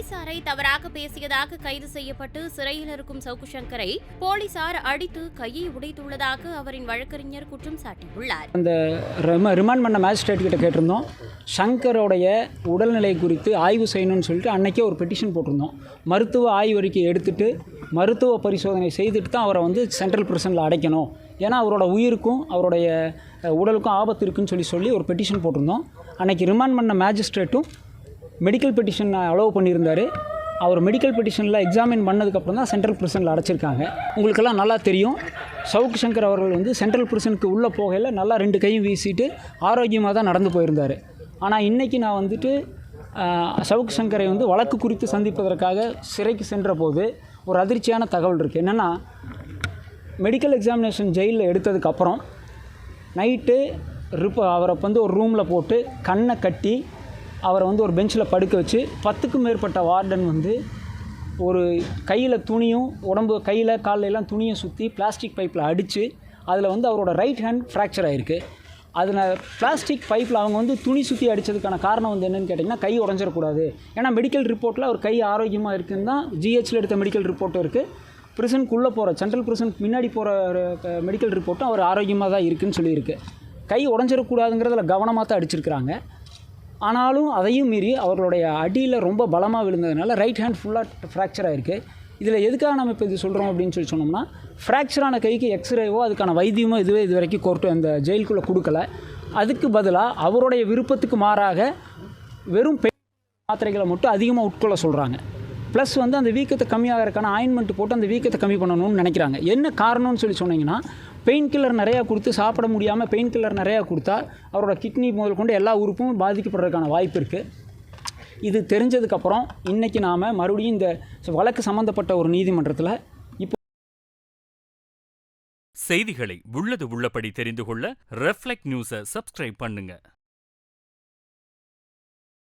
போலீசாரை தவறாக பேசியதாக கைது செய்யப்பட்டு சிறையில் இருக்கும் சவுக்கு சங்கரை போலீசார் அடித்து கையை உடைத்துள்ளதாக அவரின் வழக்கறிஞர் குற்றம் சாட்டியுள்ளார். அந்த ரிமாண்ட் பண்ண மேஜிஸ்ட்ரேட் கிட்ட கேட்டிருந்தோம். சங்கரோடைய உடல்நிலை குறித்து ஆய்வு செய்யணும்னு சொல்லிட்டு அன்றைக்கே ஒரு பெட்டிஷன் போட்டிருந்தோம். மருத்துவ ஆய்வறிக்கை எடுத்துட்டு மருத்துவ பரிசோதனை செய்துட்டு தான் அவரை சென்ட்ரல் பிரிசனில் அடைக்கணும், ஏன்னா அவரோட உயிருக்கும் அவருடைய உடலுக்கும் ஆபத்து இருக்குன்னு சொல்லி ஒரு பெட்டிஷன் போட்டிருந்தோம். அன்றைக்கி ரிமாண்ட் பண்ண மேஜிஸ்ட்ரேட்டும் மெடிக்கல் பெட்டிஷன் அலோவ் பண்ணியிருந்தார். அவர் மெடிக்கல் பெட்டிஷனில் எக்ஸாமின் பண்ணதுக்கப்புறம் தான் சென்ட்ரல் பிரிசனில் அடைச்சிருக்காங்க. உங்களுக்கெல்லாம் நல்லா தெரியும், சவுக்கு சங்கர் அவர்கள் சென்ட்ரல் பிரிசனுக்கு உள்ளே போகையில் நல்லா 2 கையும் வீசிட்டு ஆரோக்கியமாக தான் நடந்து போயிருந்தார். ஆனால் இன்றைக்கி நான் சவுக்கு சங்கரை வழக்கு குறித்து சந்திப்பதற்காக சிறைக்கு சென்ற போது ஒரு அதிர்ச்சியான தகவல் இருக்குது. என்னென்னா, மெடிக்கல் எக்ஸாமினேஷன் ஜெயிலில் எடுத்ததுக்கப்புறம் நைட்டு அவரை ஒரு ரூமில் போட்டு கண்ணை கட்டி அவரை ஒரு பெஞ்சில் படுக்க வச்சு 10க்கும் மேற்பட்ட வார்டன் ஒரு கையில் துணியும் கையில் காலையெல்லாம் துணியை சுற்றி பிளாஸ்டிக் பைப்பில் அடித்து அதில் அவரோட ரைட் ஹேண்ட் ஃப்ராக்சர் ஆகிருக்கு. அதில் பிளாஸ்டிக் பைப்பில் அவங்க துணி சுற்றி அடித்ததுக்கான காரணம் என்னென்னு கேட்டிங்கன்னா, கை உடஞ்சிடக்கூடாது. ஏன்னா மெடிக்கல் ரிப்போர்ட்டில் அவர் கை ஆரோக்கியமாக இருக்குதுன்னு தான் ஜிஹெச்சில் எடுத்த மெடிக்கல் ரிப்போர்ட்டும் இருக்குது. பிரிசனுக்குள்ளே போகிற சென்ட்ரல் பிரிசனுக்கு முன்னாடி போகிற மெடிக்கல் ரிப்போர்ட்டும் அவர் ஆரோக்கியமாக தான் இருக்குதுன்னு சொல்லியிருக்கு. கை உடஞ்சிடக்கூடாதுங்கிறதுல கவனமாக தான் அடிச்சிருக்கிறாங்க. ஆனாலும் அதையும் மீறி அவர்களுடைய அடியில் ரொம்ப பலமாக விழுந்ததுனால ரைட் ஹேண்ட் ஃபுல்லாக ஃப்ராக்சர் ஆகிருக்கு. இதில் எதுக்காக நம்ம இப்போ இது சொல்கிறோம் அப்படின்னு சொன்னோம்னா, ஃப்ராக்சரான கைக்கு எக்ஸ்ரேவோ அதுக்கான வைத்தியமோ இது வரைக்கும் கோர்ட்டு அந்த ஜெயிலுக்குள்ளே கொடுக்கல. அதுக்கு பதிலாக அவருடைய விருப்பத்துக்கு மாறாக வெறும் மாத்திரைகளை மட்டும் அதிகமாக உட்கொள்ள சொல்கிறாங்க. ப்ளஸ் அந்த வீக்கத்தை கம்மியாகிறதுக்கான ஆயின்மெண்ட் போட்டு அந்த வீக்கத்தை கம்மி பண்ணணும்னு நினைக்கிறாங்க. என்ன காரணம்னு சொன்னீங்கன்னா, பெயின் கில்லர் நிறையா கொடுத்து சாப்பிட முடியாமல் பெயின் கில்லர் நிறையா கொடுத்தா அவரோட கிட்னி முதல் கொண்டு எல்லா உறுப்பும் பாதிக்கப்படுறதுக்கான வாய்ப்பு இருக்குது. இது தெரிஞ்சதுக்கப்புறம் இன்றைக்கி நாம் மறுபடியும் இந்த வழக்கு சம்மந்தப்பட்ட ஒரு நீதிமன்றத்தில் செய்திகளை உள்ளது உள்ளபடி தெரிந்து கொள்ள ரெஃப்ளெக்ட் நியூஸை சப்ஸ்கிரைப் பண்ணுங்கள்.